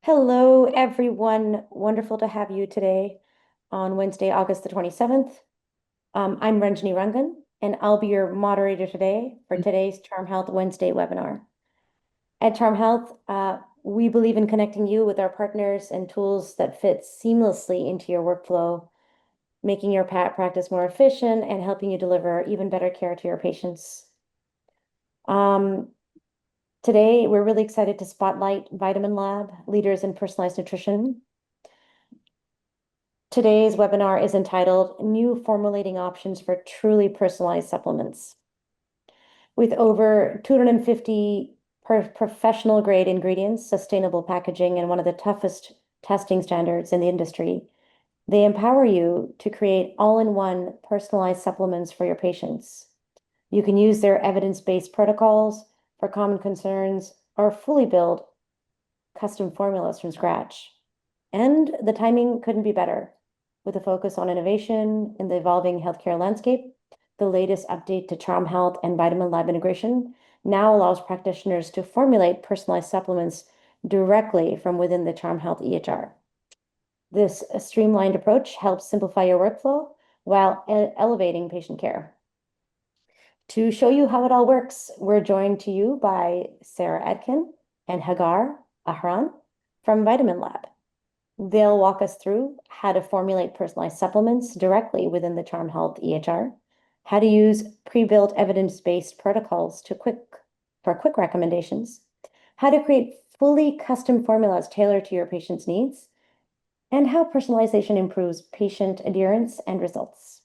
Hello, everyone. Wonderful to have you today on Wednesday, August the 27th. I'm Ranjani Rangan, and I'll be your moderator today for today's Charm Health Wednesday webinar. At Charm Health, we believe in connecting you with our partners and tools that fit seamlessly into your workflow, making your practice more efficient and helping you deliver even better care to your patients. Um, Today, we're really excited to spotlight VitaminLab, leaders in personalized nutrition. Today's webinar is entitled New Formulating Options for Truly Personalized Supplements. With over 250 professional grade ingredients, sustainable packaging, and one of the toughest testing standards in the industry, they empower you to create all-in-one personalized supplements for your patients. You can use their evidence-based protocols for common concerns or fully build custom formulas from scratch. And the timing couldn't be better. With a focus on innovation in the evolving healthcare landscape, the latest update to CharmHealth and VitaminLab integration now allows practitioners to formulate personalized supplements directly from within the CharmHealth EHR. This streamlined approach helps simplify your workflow while elevating patient care. To show you how it all works, we're joined to you by Sarah Etkin and Hagar Aharon from VitaminLab. They'll walk us through how to formulate personalized supplements directly within the CharmHealth EHR, how to use pre-built evidence-based protocols for quick recommendations, how to create fully custom formulas tailored to your patient's needs, and how personalization improves patient adherence and results.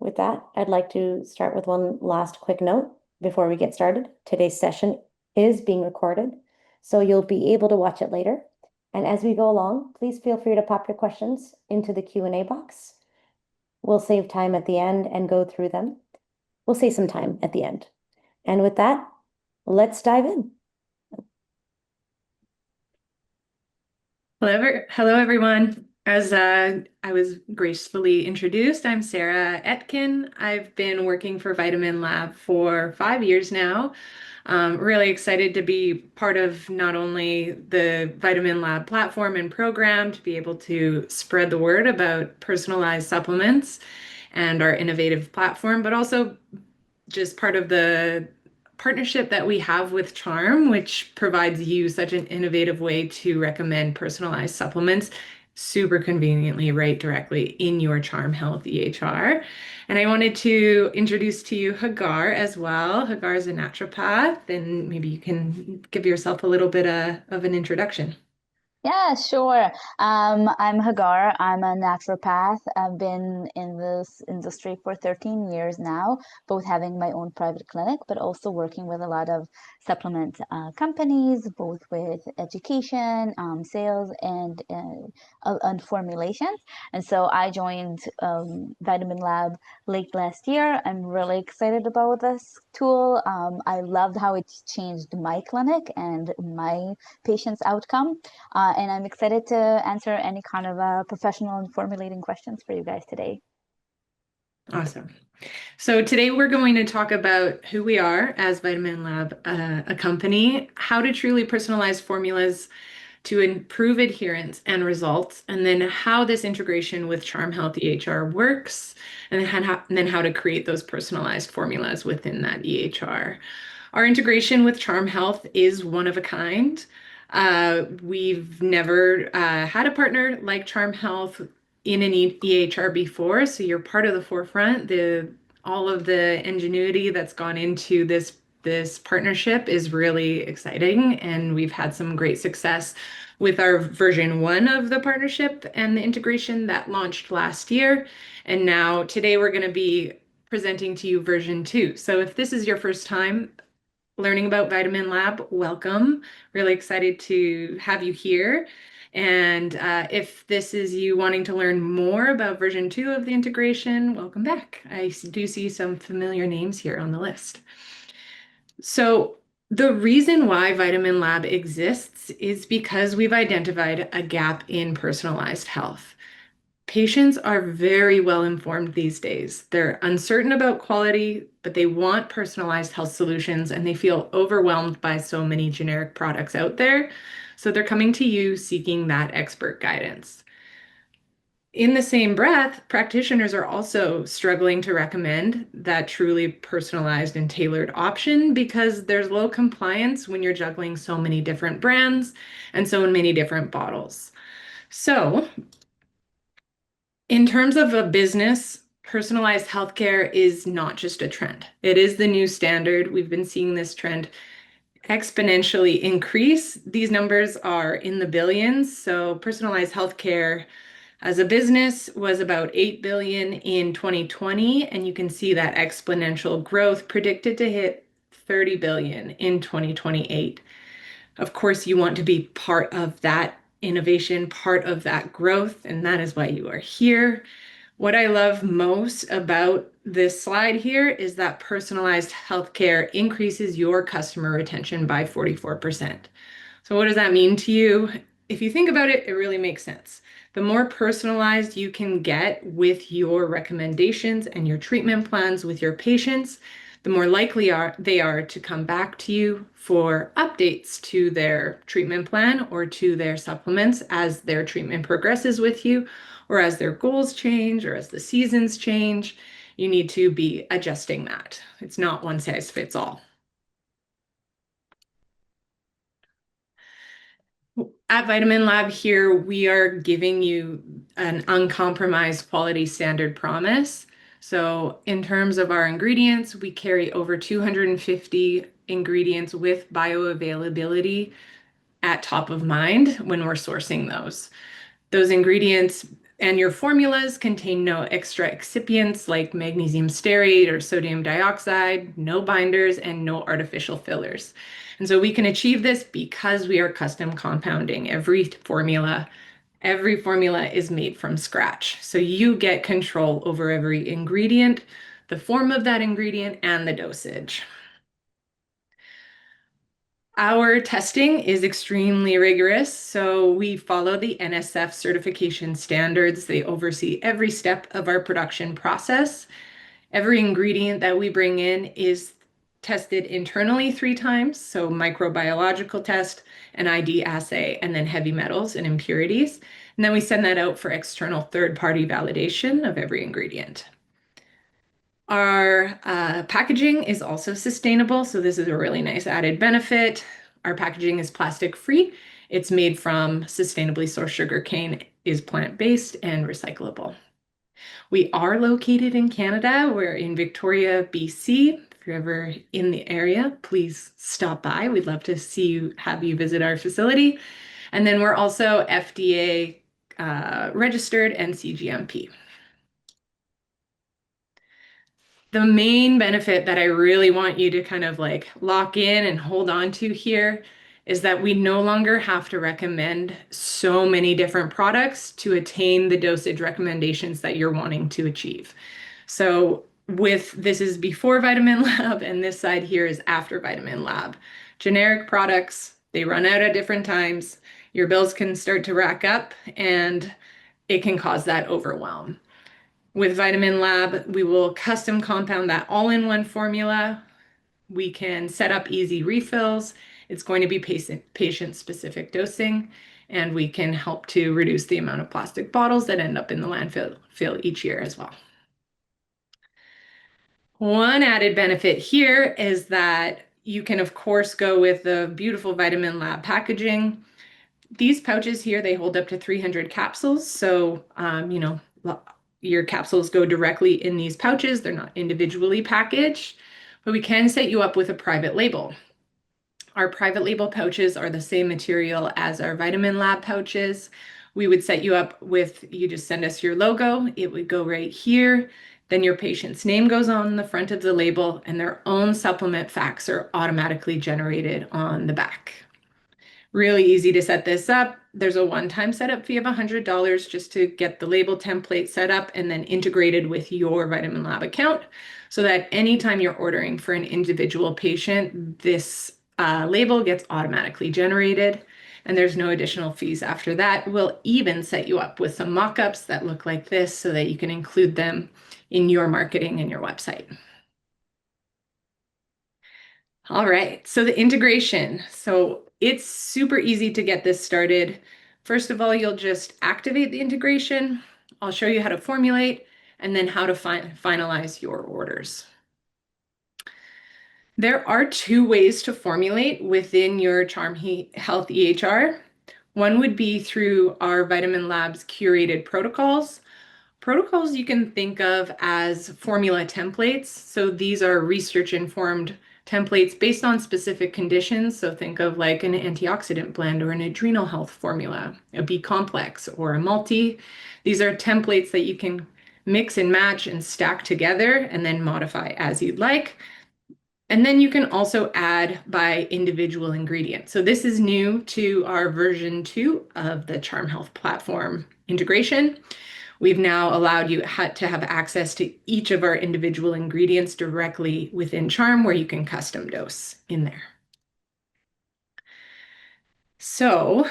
With that, I'd like to start with one last quick note before we get started. Today's session is being recorded, so you'll be able to watch it later. And as we go along, please feel free to pop your questions into the Q&A box. We'll save time at the end and go through them. We'll save some time at the end. And with that, let's dive in. Hello, everyone. As I was gracefully introduced, I'm Sarah Etkin. I've been working for VitaminLab for 5 years now. Really excited to be part of not only the VitaminLab platform and program to be able to spread the word about personalized supplements and our innovative platform, but also just part of the partnership that we have with Charm, which provides you such an innovative way to recommend personalized supplements super conveniently right directly in your CharmHealth EHR. And I wanted to introduce to you Hagar as well. Hagar is a naturopath, and maybe you can give yourself a little bit of an introduction. Yeah, sure. I'm Hagar. I'm a naturopath. I've been in this industry for 13 years now, both having my own private clinic, but also working with a lot of supplement companies, both with education, sales, and formulations. And so I joined VitaminLab late last year. I'm really excited about this tool. I loved how it changed my clinic and my patients' outcome. And I'm excited to answer any kind of professional and formulating questions for you guys today. Awesome. So today we're going to talk about who we are as VitaminLab, a company, how to truly personalize formulas to improve adherence and results, and then how this integration with CharmHealth EHR works, and then how to create those personalized formulas within that EHR. Our integration with CharmHealth is one of a kind. We've never had a partner like CharmHealth in an EHR before, so you're part of the forefront. All of the ingenuity that's gone into this partnership is really exciting, and we've had some great success with our version 1 of the partnership and the integration that launched last year. And now today we're going to be presenting to you version 2. So if this is your first time learning about VitaminLab, welcome. Really excited to have you here. And if this is you wanting to learn more about version 2 of the integration, welcome back. I do see some familiar names here on the list. So the reason why VitaminLab exists is because we've identified a gap in personalized health. Patients are very well informed these days. They're uncertain about quality, but they want personalized health solutions and they feel overwhelmed by so many generic products out there. So they're coming to you seeking that expert guidance. In the same breath, practitioners are also struggling to recommend that truly personalized and tailored option because there's low compliance when you're juggling so many different brands and so many different bottles. So, in terms of a business, personalized healthcare is not just a trend. It is the new standard. We've been seeing this trend exponentially increase. These numbers are in the billions. So personalized healthcare as a business was about 8 billion in 2020, and you can see that exponential growth predicted to hit 30 billion in 2028. Of course, you want to be part of that innovation, part of that growth, and that is why you are here. What I love most about this slide here is that personalized healthcare increases your customer retention by 44%. So what does that mean to you? If you think about it, it really makes sense. The more personalized you can get with your recommendations and your treatment plans with your patients, the more likely they are to come back to you for updates to their treatment plan or to their supplements as their treatment progresses with you, or as their goals change, or as the seasons change. You need to be adjusting that. It's not one size fits all. At VitaminLab here, we are giving you an uncompromised quality standard promise. So in terms of our ingredients, we carry over 250 ingredients with bioavailability at top of mind when we're sourcing those. Those ingredients and your formulas contain no extra excipients like magnesium stearate or sodium dioxide, no binders, and no artificial fillers. And so we can achieve this because we are custom compounding every formula. Every formula is made from scratch. So you get control over every ingredient, the form of that ingredient, and the dosage. Our testing is extremely rigorous, so we follow the NSF certification standards. They oversee every step of our production process. Every ingredient that we bring in is tested internally 3 times, so microbiological test, an ID assay, and then heavy metals and impurities. And then we send that out for external third-party validation of every ingredient. Our packaging is also sustainable, so this is a really nice added benefit. Our packaging is plastic free. It's made from sustainably sourced sugarcane, is plant-based and recyclable. We are located in Canada. We're in Victoria, BC. If you're ever in the area, please stop by. We'd love to have you visit our facility. And then we're also FDA registered and CGMP. The main benefit that I really want you to kind of like lock in and hold on to here is that we no longer have to recommend so many different products to attain the dosage recommendations that you're wanting to achieve. So this is before VitaminLab, and this side here is after VitaminLab. Generic products, they run out at different times. Your bills can start to rack up and it can cause that overwhelm. With VitaminLab, we will custom compound that all-in-one formula. We can set up easy refills. It's going to be patient-specific dosing, and we can help to reduce the amount of plastic bottles that end up in the landfill each year as well. One added benefit here is that you can, of course, go with the beautiful VitaminLab packaging. These pouches here, they hold up to 300 capsules. So, your capsules go directly in these pouches. They're not individually packaged, but we can set you up with a private label. Our private label pouches are the same material as our VitaminLab pouches. We would set you up with, you just send us your logo. It would go right here. Then your patient's name goes on the front of the label and their own supplement facts are automatically generated on the back. Really easy to set this up. There's a one-time setup fee of $100 just to get the label template set up and then integrated with your VitaminLab account so that anytime you're ordering for an individual patient, this label gets automatically generated. and there's no additional fees after that. We'll even set you up with some mock-ups that look like this so that you can include them in your marketing and your website. All right, so the integration. So it's super easy to get this started. First of all, you'll just activate the integration. I'll show you how to formulate and then how to finalize your orders. There are two ways to formulate within your CharmHealth EHR. One would be through our VitaminLab's curated protocols. Protocols you can think of as formula templates. So these are research-informed templates based on specific conditions. So think of like an antioxidant blend or an adrenal health formula, a B complex or a multi. These are templates that you can mix and match and stack together and then modify as you'd like. And then you can also add by individual ingredient. So this is new to our version 2 of the CharmHealth platform integration. We've now allowed you to have access to each of our individual ingredients directly within Charm, where you can custom dose in there. So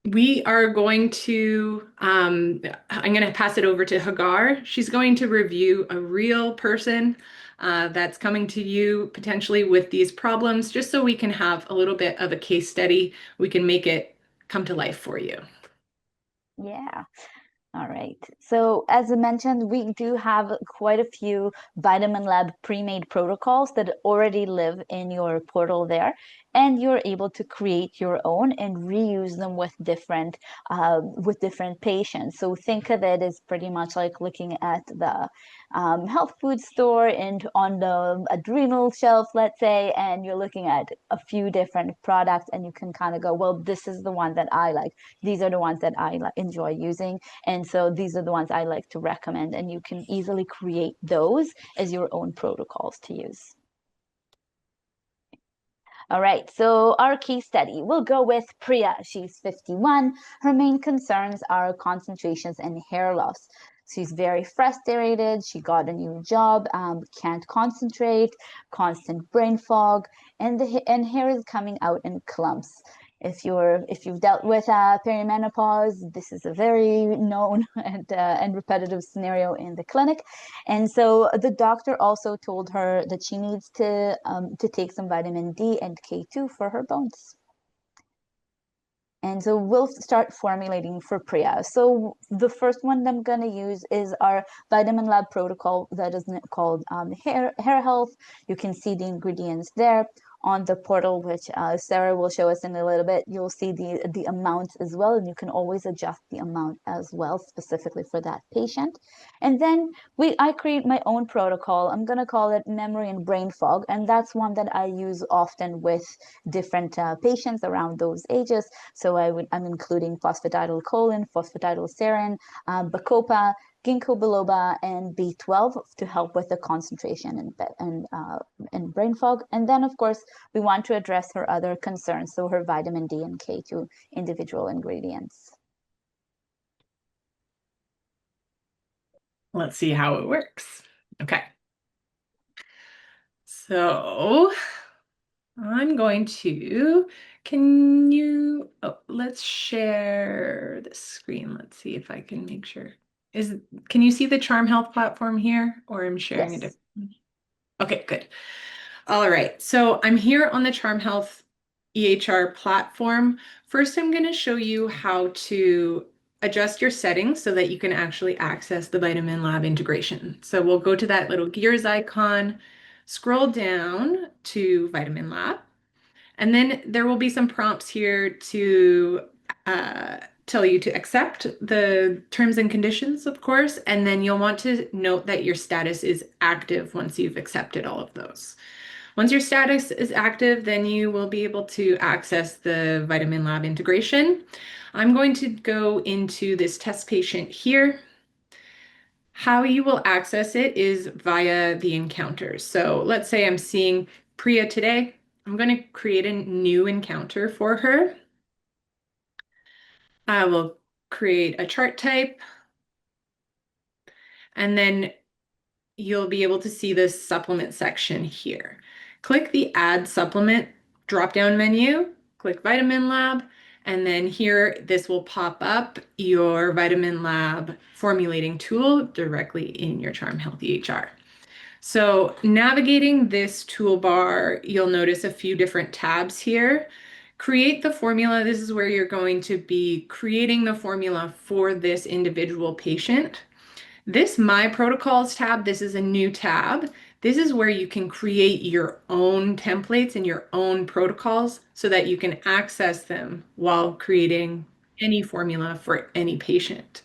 we are going to, I'm going to pass it over to Hagar. She's going to review a real person that's coming to you potentially with these problems, just so we can have a little bit of a case study. We can make it come to life for you. Yeah. All right. So as I mentioned, we do have quite a few VitaminLab pre-made protocols that already live in your portal there, and you're able to create your own and reuse them with different patients. So think of it as pretty much like looking at the health food store and on the adrenal shelf, let's say, and you're looking at a few different products, and you can kind of go, well, this is the one that I like. These are the ones that I enjoy using. And so these are the ones I like to recommend, and you can easily create those as your own protocols to use. All right, so our case study, we'll go with Priya. She's 51. Her main concerns are concentrations and hair loss. She's very frustrated. She got a new job, can't concentrate, constant brain fog, and hair is coming out in clumps. If you've dealt with perimenopause, this is a very known and repetitive scenario in the clinic. And so the doctor also told her that she needs to take some vitamin D and K2 for her bones. And so we'll start formulating for Priya. So the first one I'm going to use is our VitaminLab protocol that is called Hair Health. You can see the ingredients there on the portal, which Sarah will show us in a little bit. You'll see the amounts as well, and you can always adjust the amount as well, specifically for that patient. And then I create my own protocol. I'm going to call it memory and brain fog, and that's one that I use often with different patients around those ages. So I'm including phosphatidylcholine, phosphatidylserine, bacopa, ginkgo biloba, and B12 to help with the concentration and brain fog. And then, of course, we want to address her other concerns, so her vitamin D and K2 individual ingredients. Let's see how it works. Okay. So I'm going to, let's share the screen. Let's see if I can make sure. Can you see the CharmHealth platform here, or I'm sharing a different one? Okay, good. All right, so I'm here on the CharmHealth EHR platform. First, I'm going to show you how to adjust your settings so that you can actually access the VitaminLab integration. So we'll go to that little gears icon, scroll down to VitaminLab, and then there will be some prompts here to tell you to accept the terms and conditions, of course, and then you'll want to note that your status is active once you've accepted all of those. Once your status is active, then you will be able to access the VitaminLab integration. I'm going to go into this test patient here. How you will access it is via the encounters. So let's say I'm seeing Priya today. I'm going to create a new encounter for her. I will create a chart type, and then you'll be able to see this supplement section here. Click the Add Supplement drop-down menu, click VitaminLab, And then here, this will pop up your VitaminLab formulating tool directly in your CharmHealth EHR. So navigating this toolbar, you'll notice a few different tabs here. Create the formula. This is where you're going to be creating the formula for this individual patient. This My Protocols tab, this is a new tab. This is where you can create your own templates and your own protocols so that you can access them while creating any formula for any patient.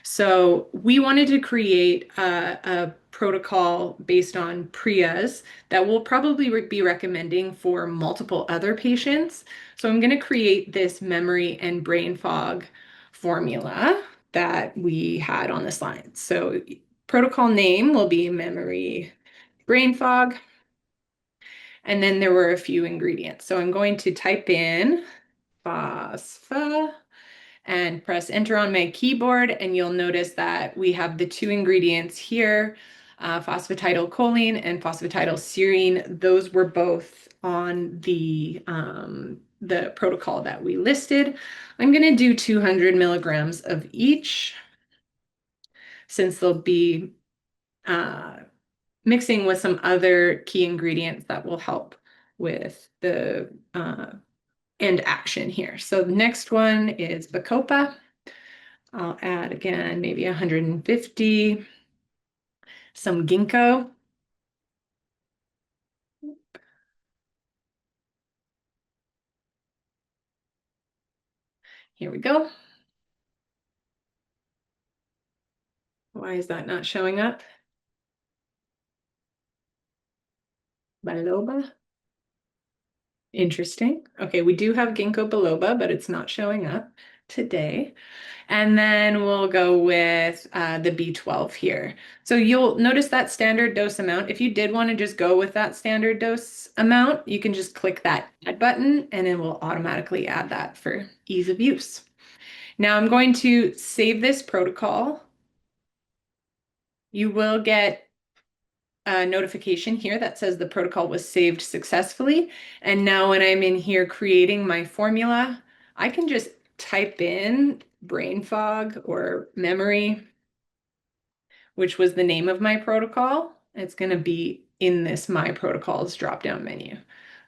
So we wanted to create a protocol based on PRIAs that we'll probably be recommending for multiple other patients. So I'm going to create this memory and brain fog formula that we had on the slide. So protocol name will be memory brain fog. And then there were a few ingredients. So I'm going to type in phospha and press enter on my keyboard. And you'll notice that we have the two ingredients here, phosphatidylcholine and phosphatidylserine. Those were both on the protocol that we listed. I'm going to do 200 milligrams of each, since they'll be mixing with some other key ingredients that will help with the end action here. So the next one is Bacopa. I'll add again, maybe 150, some ginkgo. Here we go. Why is that not showing up? Biloba. Interesting. Okay, we do have ginkgo biloba, but it's not showing up today. And then we'll go with the B12 here. So you'll notice that standard dose amount. If you did want to just go with that standard dose amount, you can just click that add button and it will automatically add that for ease of use. Now I'm going to save this protocol. You will get a notification here that says the protocol was saved successfully. And now when I'm in here creating my formula, I can just type in brain fog or memory, which was the name of my protocol. It's going to be in this My Protocols drop-down menu.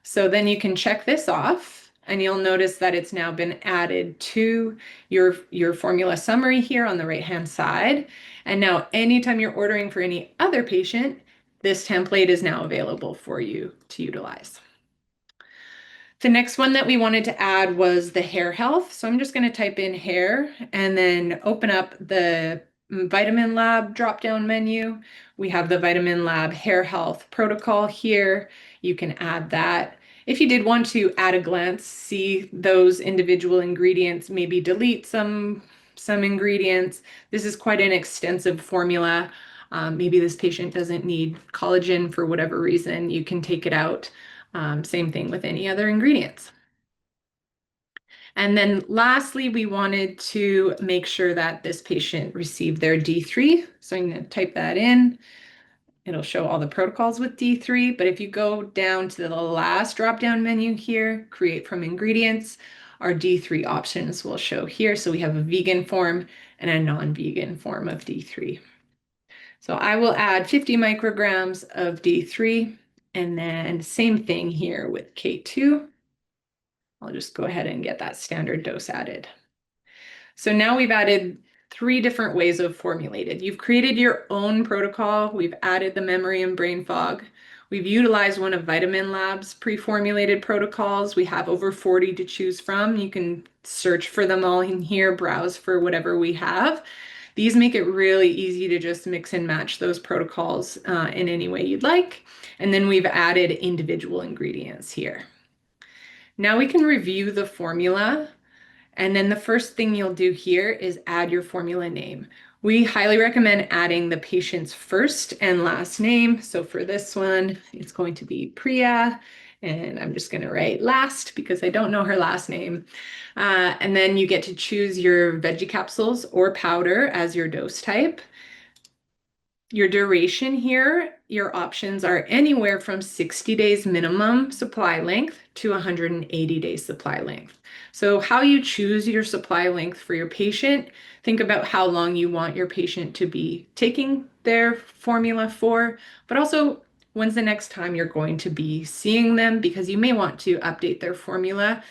So then you can check this off and you'll notice that it's now been added to your formula summary here on the right-hand side. And now anytime you're ordering for any other patient, this template is now available for you to utilize. The next one that we wanted to add was the hair health. So I'm just going to type in hair and then open up the VitaminLab drop-down menu. We have the VitaminLab hair health protocol here. You can add that. If you did want to at a glance see those individual ingredients, maybe delete some ingredients. This is quite an extensive formula. Maybe this patient doesn't need collagen for whatever reason. You can take it out. Same thing with any other ingredients. And then lastly, we wanted to make sure that this patient received their D3. So I'm going to type that in. It'll show all the protocols with D3. But if you go down to the last drop-down menu here, create from ingredients, our D3 options will show here. So we have a vegan form and a non-vegan form of D3. So I will add 50 micrograms of D3 and then same thing here with K2. I'll just go ahead and get that standard dose added. So now we've added 3 different ways of formulated. You've created your own protocol. We've added the memory and brain fog. We've utilized one of VitaminLab's pre-formulated protocols. We have over 40 to choose from. You can search for them all in here, browse for whatever we have. These make it really easy to just mix and match those protocols in any way you'd like. And then we've added individual ingredients here. Now we can review the formula. And then the first thing you'll do here is add your formula name. We highly recommend adding the patient's first and last name. So for this one, it's going to be Priya. And I'm just going to write last because I don't know her last name. And then you get to choose your veggie capsules or powder as your dose type. Your duration here, your options are anywhere from 60 days minimum supply length to 180 days supply length. So how you choose your supply length for your patient, think about how long you want your patient to be taking their formula for, but also when's the next time you're going to be seeing them, because you may want to update their formula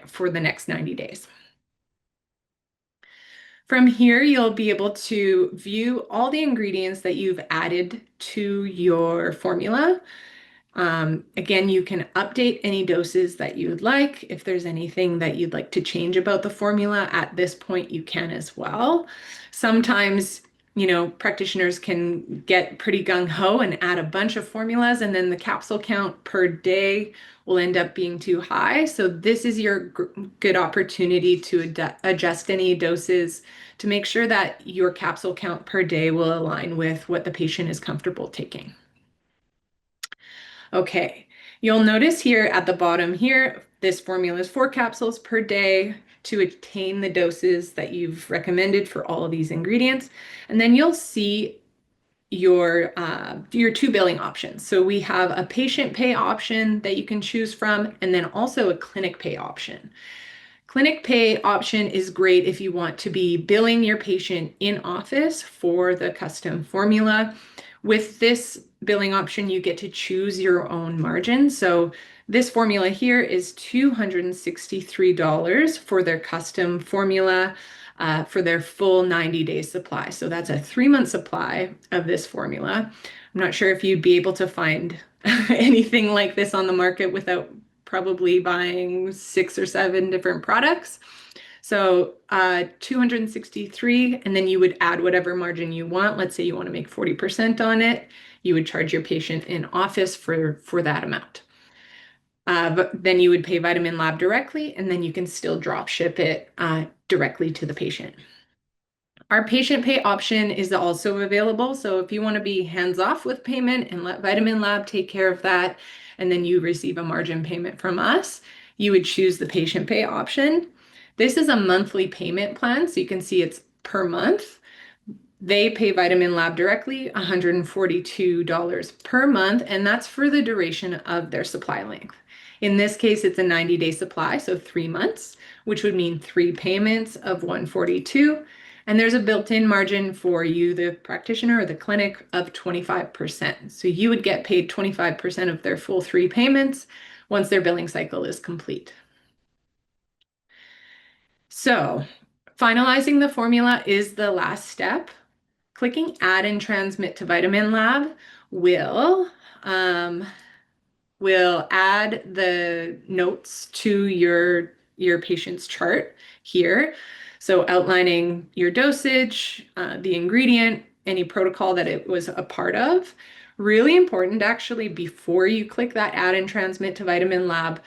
for the next 90 days. From here, you'll be able to view all the ingredients that you've added to your formula. Again, you can update any doses that you would like. If there's anything that you'd like to change about the formula at this point, you can as well. Sometimes, practitioners can get pretty gung-ho and add a bunch of formulas, and then the capsule count per day will end up being too high. So this is your good opportunity to adjust any doses to make sure that your capsule count per day will align with what the patient is comfortable taking. Okay, you'll notice here at the bottom here, this formula is 4 capsules per day to attain the doses that you've recommended for all of these ingredients. And then you'll see your 2 billing options. So we have a patient pay option that you can choose from, and then also a clinic pay option. Clinic pay option is great if you want to be billing your patient in office for the custom formula. With this billing option, you get to choose your own margin. So this formula here is $263 for their custom formula for their full 90-day supply. So that's a 3-month supply of this formula. I'm not sure if you'd be able to find anything like this on the market without probably buying 6 or 7 different products. So 263, and then you would add whatever margin you want. Let's say you want to make 40% on it. You would charge your patient in office for that amount. But then you would pay VitaminLab directly, and then you can still drop ship it directly to the patient. Our patient pay option is also available. So if you want to be hands-off with payment and let VitaminLab take care of that, and then you receive a margin payment from us, you would choose the patient pay option. This is a monthly payment plan, so you can see it's per month. They pay VitaminLab directly $142 per month, and that's for the duration of their supply length. In this case, it's a 90-day supply, so 3 months, which would mean 3 payments of $142. And there's a built-in margin for you, the practitioner or the clinic, of 25%. So you would get paid 25% of their full 3 payments once their billing cycle is complete. So finalizing the formula is the last step. Clicking Add and Transmit to VitaminLab will add the notes to your patient's chart here. So outlining your dosage, the ingredient, any protocol that it was a part of. Really important, actually, before you click that Add and Transmit to VitaminLab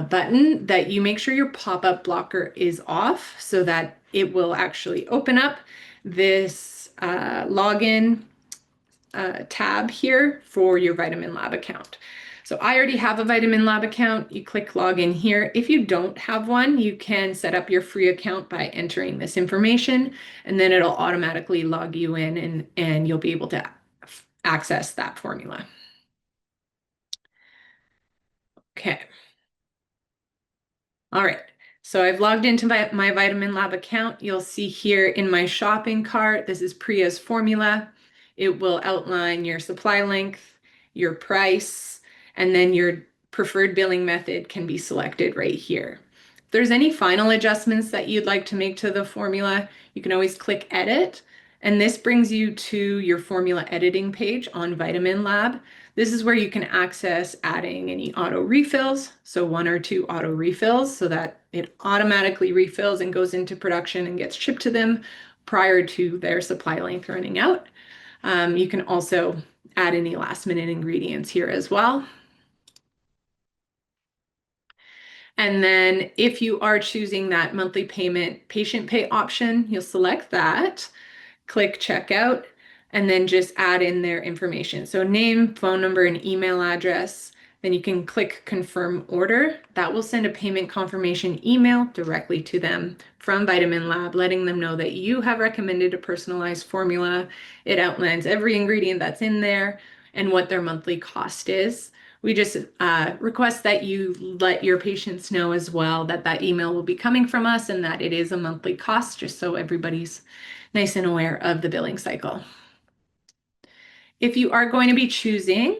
button, that you make sure your pop-up blocker is off so that it will actually open up this login tab here for your VitaminLab account. So I already have a VitaminLab account. You click login here. If you don't have one, you can set up your free account by entering this information, and then it'll automatically log you in, and you'll be able to access that formula. Okay. All right. So I've logged into my VitaminLab account. You'll see here in my shopping cart, this is Priya's formula. It will outline your supply length, your price, and then your preferred billing method can be selected right here. If there's any final adjustments that you'd like to make to the formula, you can always click Edit, and this brings you to your formula editing page on VitaminLab. This is where you can access adding any auto refills, so 1 or 2 auto refills, so that it automatically refills and goes into production and gets shipped to them prior to their supply length running out. You can also add any last minute ingredients here as well. And then if you are choosing that monthly payment patient pay option, you'll select that, click checkout, and then just add in their information. So name, phone number, and email address. Then you can click confirm order. That will send a payment confirmation email directly to them from VitaminLab, letting them know that you have recommended a personalized formula. It outlines every ingredient that's in there and what their monthly cost is. We just request that you let your patients know as well that that email will be coming from us and that it is a monthly cost, just so everybody's nice and aware of the billing cycle. If you are going to be choosing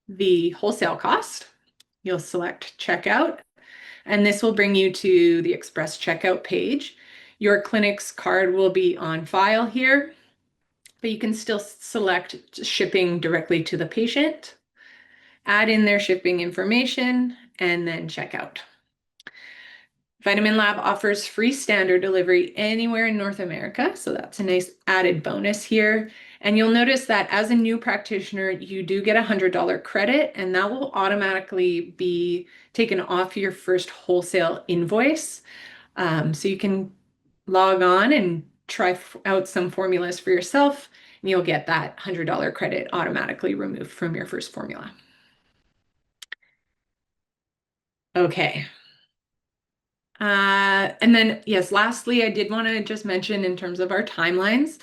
the wholesale cost, you'll select checkout, and this will bring you to the express checkout page. Your clinic's card will be on file here, but you can still select shipping directly to the patient, add in their shipping information, and then checkout. VitaminLab offers free standard delivery anywhere in North America, so that's a nice added bonus here. And you'll notice that as a new practitioner, you do get a $100 credit, and that will automatically be taken off your first wholesale invoice. So you can log on and try out some formulas for yourself, and you'll get that $100 credit automatically removed from your first formula. Okay. And then, yes, lastly, I did want to just mention in terms of our timelines,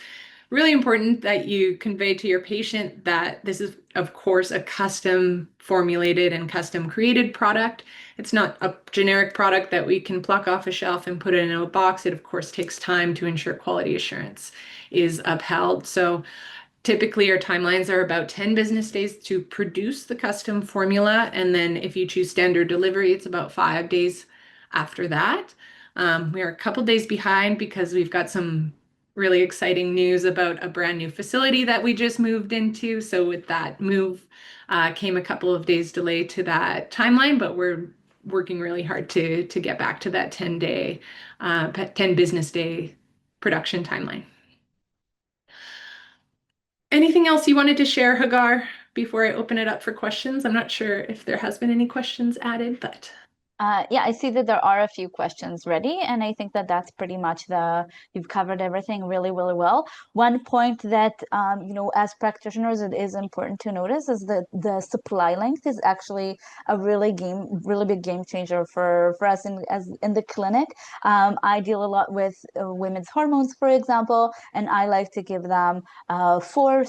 really important that you convey to your patient that this is, of course, a custom formulated and custom created product. It's not a generic product that we can pluck off a shelf and put it in a box. It, of course, takes time to ensure quality assurance is upheld. So typically, our timelines are about 10 business days to produce the custom formula. And then if you choose standard delivery, it's about 5 days after that. We are a couple days behind because we've got some really exciting news about a brand new facility that we just moved into. So with that move came a couple of days delay to that timeline, but we're working really hard to get back to that 10 business day production timeline. Anything else you wanted to share, Hagar, before I open it up for questions? I'm not sure if there has been any questions added, but... Yeah, I see that there are a few questions ready, and I think that that's pretty much you've covered everything really, really well. One point that, as practitioners, it is important to notice is that the supply length is actually a really big game changer for us in the clinic. I deal a lot with women's hormones, for example, and I like to give them 4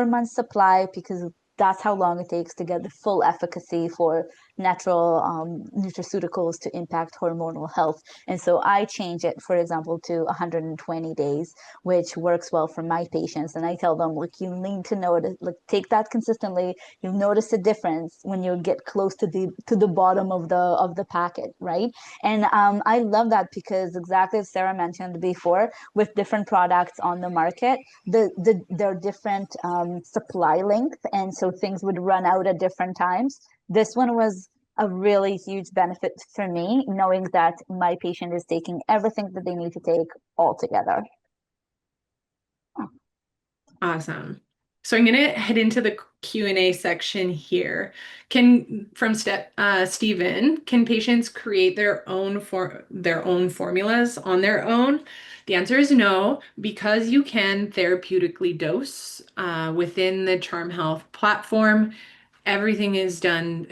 months supply because that's how long it takes to get the full efficacy for natural nutraceuticals to impact hormonal health. And so I change it, for example, to 120 days, which works well for my patients. And I tell them, look, you need to notice, take that consistently. You'll notice a difference when you get close to the bottom of the packet, right? And I love that because exactly as Sarah mentioned before, with different products on the market, there are different supply length, and so things would run out at different times. This one was a really huge benefit for me, knowing that my patient is taking everything that they need to take all together. Awesome. So I'm going to head into the Q&A section here. From Stephen, can patients create their own formulas on their own? The answer is no, because you can therapeutically dose within the CharmHealth platform. Everything is done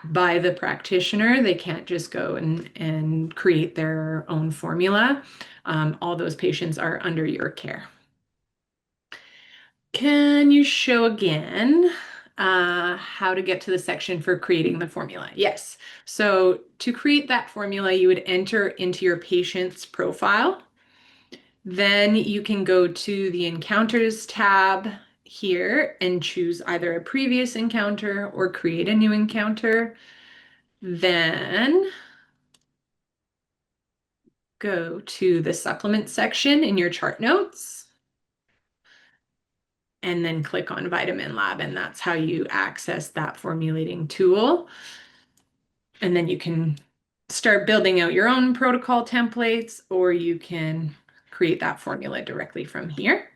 by the practitioner. They can't just go and create their own formula. All those patients are under your care. Can you show again how to get to the section for creating the formula? Yes. So to create that formula, you would enter into your patient's profile. Then you can go to the Encounters tab here and choose either a previous encounter or create a new encounter. Then go to the supplement section in your chart notes and then click on VitaminLab, and that's how you access that formulating tool. And then you can start building out your own protocol templates, or you can create that formula directly from here.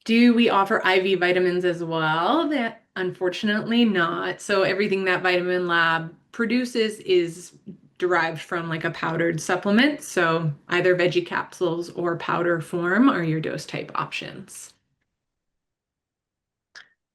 Do we offer IV vitamins as well? That unfortunately not. So everything that VitaminLab produces is derived from like a powdered supplement. So either veggie capsules or powder form are your dose type options.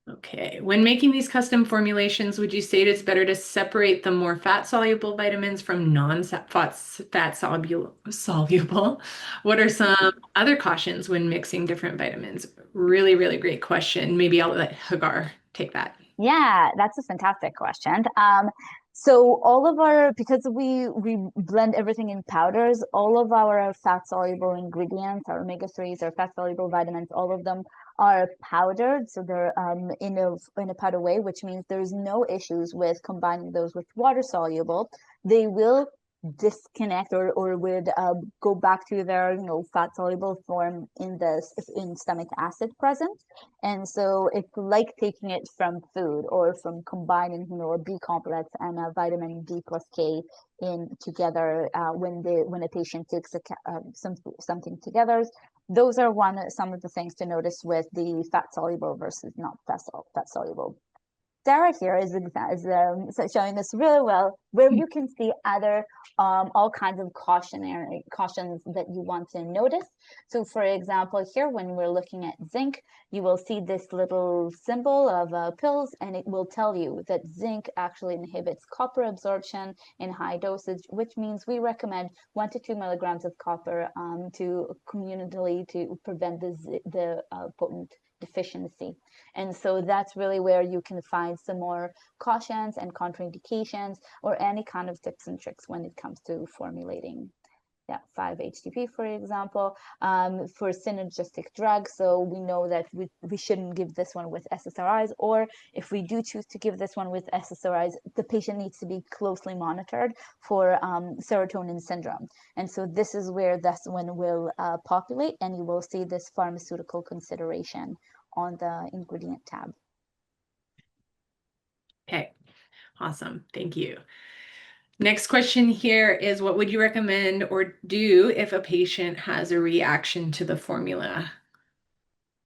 Okay. When making these custom formulations, would you say it's better to separate the more fat-soluble vitamins from non-fat-soluble? What are some other cautions when mixing different vitamins? Really, really great question. Maybe I'll let Hagar take that. Yeah, that's a fantastic question. So all of our, because we blend everything in powders, all of our fat soluble ingredients, our omega-3s, our fat soluble vitamins, all of them are powdered. So they're in a powder way, which means there's no issues with combining those with water soluble. They will disconnect or would go back to their fat soluble form in stomach acid present. And so it's like taking it from food or from combining, a B complex and a vitamin D plus K in together when a patient takes something together. Those are some of the things to notice with the fat soluble versus not fat soluble. Sarah here is showing us really well where you can see other all kinds of cautions that you want to notice. So for example, here when we're looking at zinc, you will see this little symbol of pills, and it will tell you that zinc actually inhibits copper absorption in high dosage, which means we recommend 1 to 2 milligrams of copper to communally to prevent the potent deficiency. And so that's really where you can find some more cautions and contraindications or any kind of tips and tricks when it comes to formulating. Yeah, 5-HTP, for example, for synergistic drugs. So we know that we shouldn't give this one with SSRIs, or if we do choose to give this one with SSRIs, the patient needs to be closely monitored for serotonin syndrome. And so this is where this one will populate, and you will see this pharmaceutical consideration on the ingredient tab. Okay. Awesome. Thank you. Next question here is, what would you recommend or do if a patient has a reaction to the formula?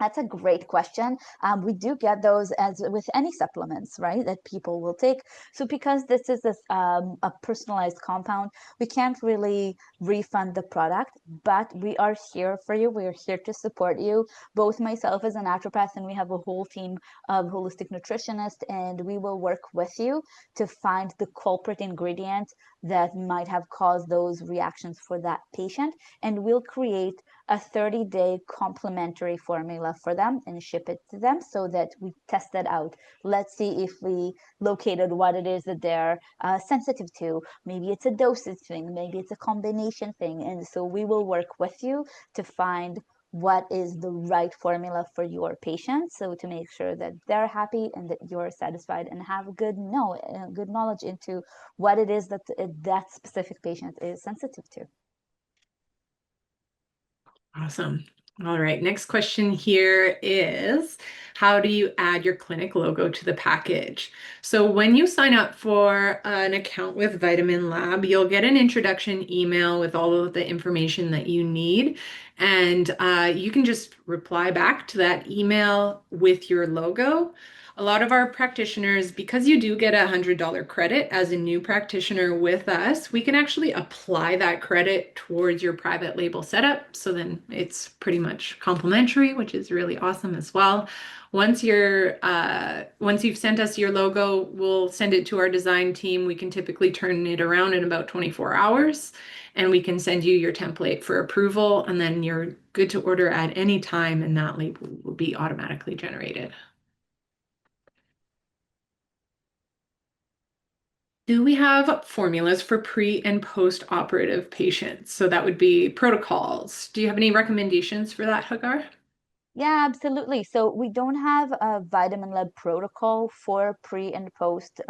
That's a great question. We do get those as with any supplements, right, that people will take. So because this is a personalized compound, we can't really refund the product, but we are here for you. We are here to support you. Both myself as a naturopath, and we have a whole team of holistic nutritionists, and we will work with you to find the culprit ingredient that might have caused those reactions for that patient. And we'll create a 30-day complementary formula for them and ship it to them so that we test that out. Let's see if we located what it is that they're sensitive to. Maybe it's a dosage thing, maybe it's a combination thing. And so we will work with you to find what is the right formula for your patient, so to make sure that they're happy and that you're satisfied and have good knowledge into what it is that that specific patient is sensitive to. Awesome. All right. Next question here is, how do you add your clinic logo to the package? So when you sign up for an account with VitaminLab, you'll get an introduction email with all of the information that you need. And you can just reply back to that email with your logo. A lot of our practitioners, because you do get a $100 credit as a new practitioner with us, we can actually apply that credit towards your private label setup. So then it's pretty much complimentary, which is really awesome as well. Once you've sent us your logo, we'll send it to our design team. We can typically turn it around in about 24 hours, and we can send you your template for approval, and then you're good to order at any time, and that label will be automatically generated. Do we have formulas for pre and post-operative patients? So that would be protocols. Do you have any recommendations for that, Hagar? Yeah, absolutely. So we don't have a VitaminLab protocol for pre and post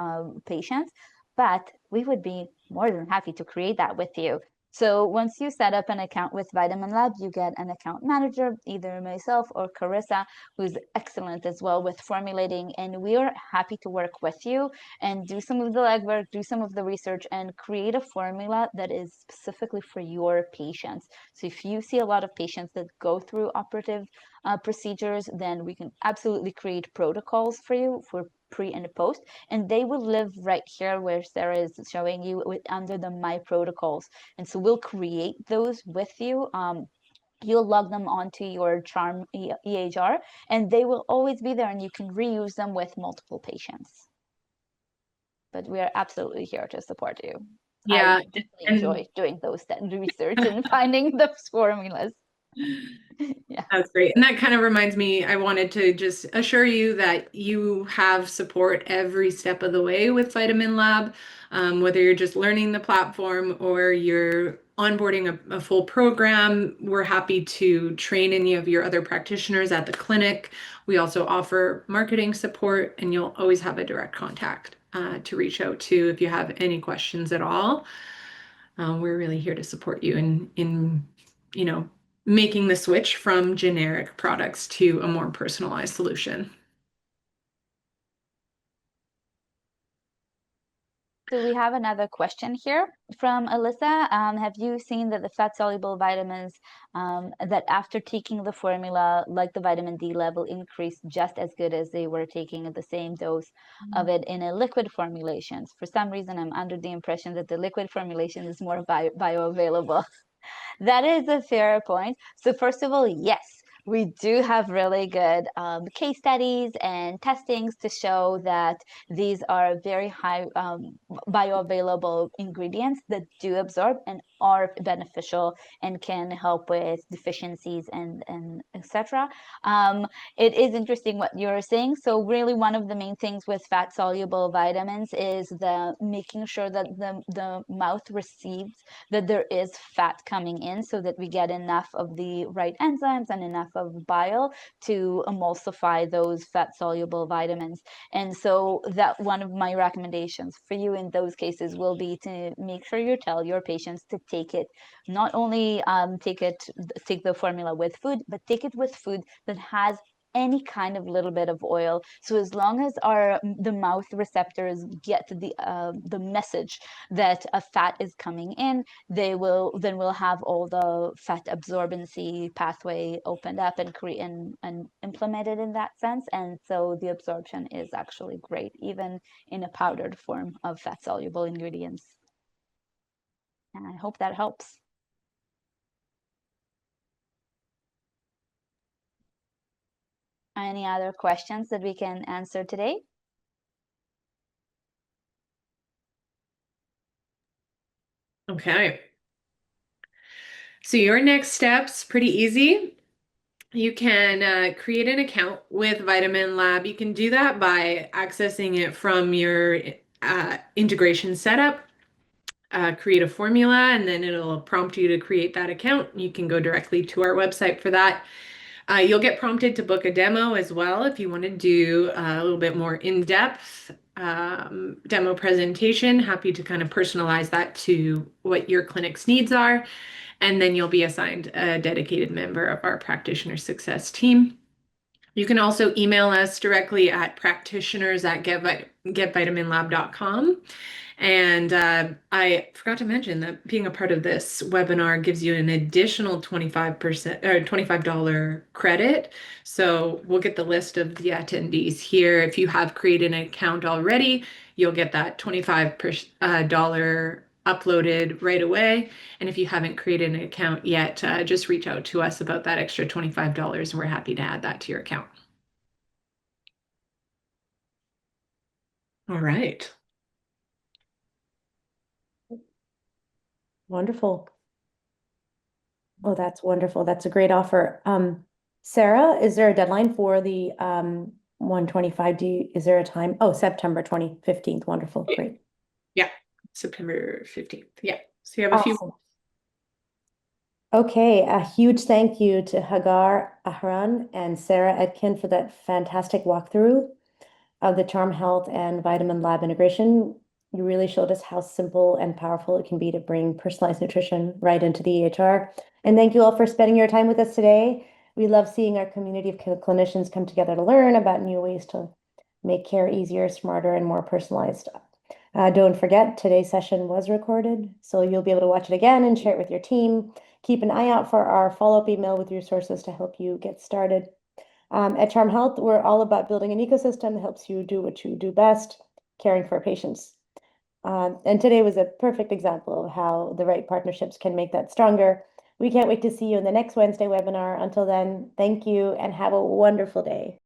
patients, but we would be more than happy to create that with you. So once you set up an account with VitaminLab, you get an account manager, either myself or Carissa, who's excellent as well with formulating, and we are happy to work with you and do some of the legwork, do some of the research, and create a formula that is specifically for your patients. So if you see a lot of patients that go through operative procedures, then we can absolutely create protocols for you for pre and post, and they will live right here where Sarah is showing you under the My Protocols. And so we'll create those with you you'll log them onto your Charm EHR, and they will always be there, and you can reuse them with multiple patients. But we are absolutely here to support you. Yeah, I definitely enjoy doing those research and finding those formulas. Yeah. That's great. And that kind of reminds me, I wanted to just assure you that you have support every step of the way with VitaminLab, whether you're just learning the platform or you're onboarding a full program. We're happy to train any of your other practitioners at the clinic. We also offer marketing support, and you'll always have a direct contact to reach out to if you have any questions at all. We're really here to support you in making the switch from generic products to a more personalized solution. So we have another question here from Alyssa. Have you seen that the fat-soluble vitamins that after taking the formula, like the vitamin D level, increase just as good as they were taking the same dose of it in a liquid formulation? For some reason, I'm under the impression that the liquid formulation is more bioavailable. That is a fair point. So first of all, yes, we do have really good case studies and testings to show that these are very high bioavailable ingredients that do absorb and are beneficial and can help with deficiencies and etc. It is interesting what you're saying. So really one of the main things with fat soluble vitamins is the making sure that the mouth receives that there is fat coming in so that we get enough of the right enzymes and enough of bile to emulsify those fat soluble vitamins. And so that one of my recommendations for you in those cases will be to make sure you tell your patients to take it, not only take the formula with food, but take it with food that has any kind of little bit of oil. So as long as the mouth receptors get the message that a fat is coming in, we'll have all the fat absorbency pathway opened up and and implemented in that sense. And so the absorption is actually great, even in a powdered form of fat soluble ingredients. And I hope that helps. Any other questions that we can answer today? Okay. So your next step's pretty easy. You can create an account with VitaminLab. You can do that by accessing it from your integration setup. Create a formula, and then it'll prompt you to create that account. You can go directly to our website for that. You'll get prompted to book a demo as well if you want to do a little bit more in-depth demo presentation. Happy to kind of personalize that to what your clinic's needs are. And then you'll be assigned a dedicated member of our practitioner success team. You can also email us directly at practitioners@getvitaminlab.com. And I forgot to mention that being a part of this webinar gives you an additional 25% or $25 credit. So we'll get the list of the attendees here. If you have created an account already, you'll get that $25 uploaded right away. And if you haven't created an account yet, just reach out to us about that extra $25, and we're happy to add that to your account. All right. Wonderful. Oh, that's wonderful. That's a great offer. Sarah, is there a deadline for the 125? Is there a time? Oh, September 15th. Wonderful. Great. Yeah, September 15th. Yeah. So you have a few. Awesome. Okay, a huge thank you to Hagar Aharon and Sarah Etkin for that fantastic walkthrough of the CharmHealth and VitaminLab integration. You really showed us how simple and powerful it can be to bring personalized nutrition right into the EHR. And thank you all for spending your time with us today. We love seeing our community of clinicians come together to learn about new ways to make care easier, smarter, and more personalized. Don't forget, today's session was recorded, so you'll be able to watch it again and share it with your team. Keep an eye out for our follow-up email with resources to help you get started. At CharmHealth, we're all about building an ecosystem that helps you do what you do best, caring for patients. And today was a perfect example of how the right partnerships can make that stronger. We can't wait to see you in the next Wednesday webinar. Until then, thank you and have a wonderful day.